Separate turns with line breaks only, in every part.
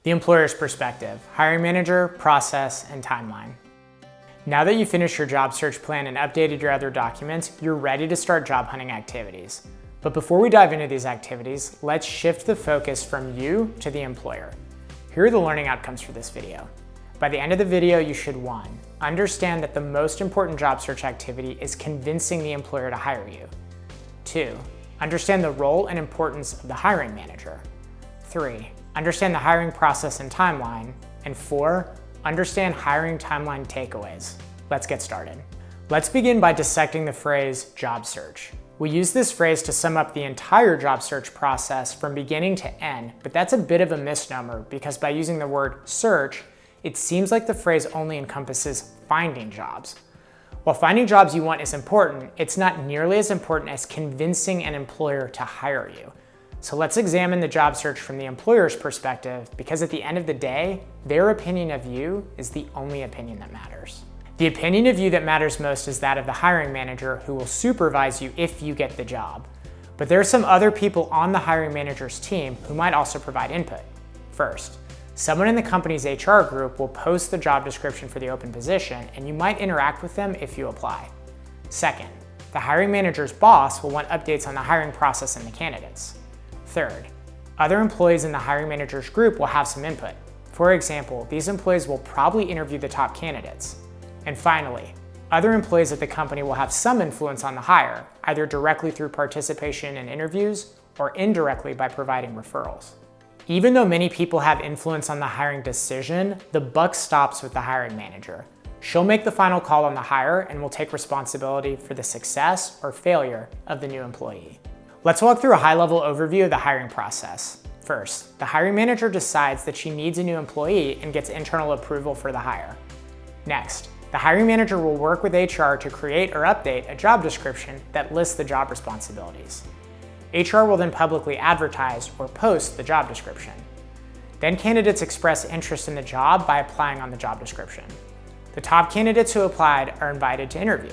The employer's perspective, hiring manager, process, and timeline. Now that you've finished your job search plan and updated your other documents, you're ready to start job hunting activities. But before we dive into these activities, let's shift the focus from you to the employer. Here are the learning outcomes for this video. By the end of the video, you should 1. Understand that the most important job search activity is convincing the employer to hire you. 2. Understand the role and importance of the hiring manager. 3. Understand the hiring process and timeline. And 4. Understand hiring timeline takeaways. Let's get started. Let's begin by dissecting the phrase job search. We use this phrase to sum up the entire job search process from beginning to end, but that's a bit of a misnomer because by using the word search, it seems like the phrase only encompasses finding jobs. While finding jobs you want is important, it's not nearly as important as convincing an employer to hire you. So let's examine the job search from the employer's perspective, because at the end of the day, their opinion of you is the only opinion that matters. The opinion of you that matters most is that of the hiring manager, who will supervise you if you get the job. But there are some other people on the hiring manager's team who might also provide input. First, someone in the company's HR group will post the job description for the open position, and you might interact with them if you apply. Second, the hiring manager's boss will want updates on the hiring process and the candidates. Third, other employees in the hiring manager's group will have some input. For example, these employees will probably interview the top candidates. And finally, other employees at the company will have some influence on the hire, either directly through participation in interviews or indirectly by providing referrals. Even though many people have influence on the hiring decision, the buck stops with the hiring manager. She'll make the final call on the hire and will take responsibility for the success or failure of the new employee. Let's walk through a high-level overview of the hiring process. First, the hiring manager decides that she needs a new employee and gets internal approval for the hire. Next, the hiring manager will work with HR to create or update a job description that lists the job responsibilities. HR will then publicly advertise or post the job description. Then candidates express interest in the job by applying on the job description. The top candidates who applied are invited to interview.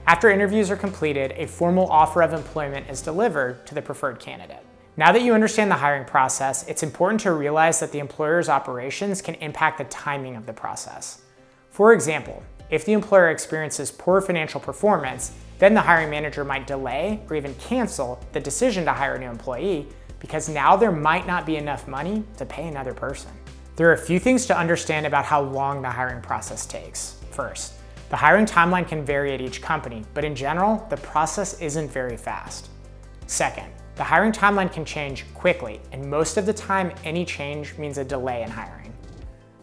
After interviews are completed, a formal offer of employment is delivered to the preferred candidate. Now that you understand the hiring process, it's important to realize that the employer's operations can impact the timing of the process. For example, if the employer experiences poor financial performance, then the hiring manager might delay or even cancel the decision to hire a new employee because now there might not be enough money to pay another person. There are a few things to understand about how long the hiring process takes. First, the hiring timeline can vary at each company, but in general, the process isn't very fast. Second, the hiring timeline can change quickly, and most of the time, any change means a delay in hiring.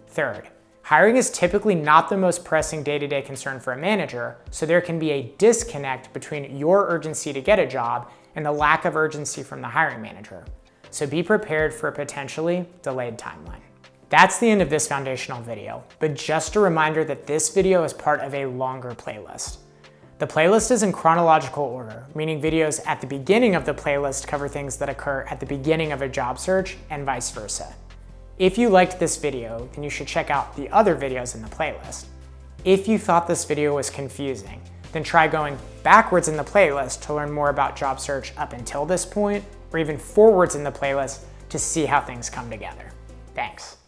Third, hiring is typically not the most pressing day-to-day concern for a manager, so there can be a disconnect between your urgency to get a job and the lack of urgency from the hiring manager. So be prepared for a potentially delayed timeline. That's the end of this foundational video, but just a reminder that this video is part of a longer playlist. The playlist is in chronological order, meaning videos at the beginning of the playlist cover things that occur at the beginning of a job search and vice versa. If you liked this video, then you should check out the other videos in the playlist. If you thought this video was confusing, then try going backwards in the playlist to learn more about job search up until this point, or even forwards in the playlist to see how things come together. Thanks.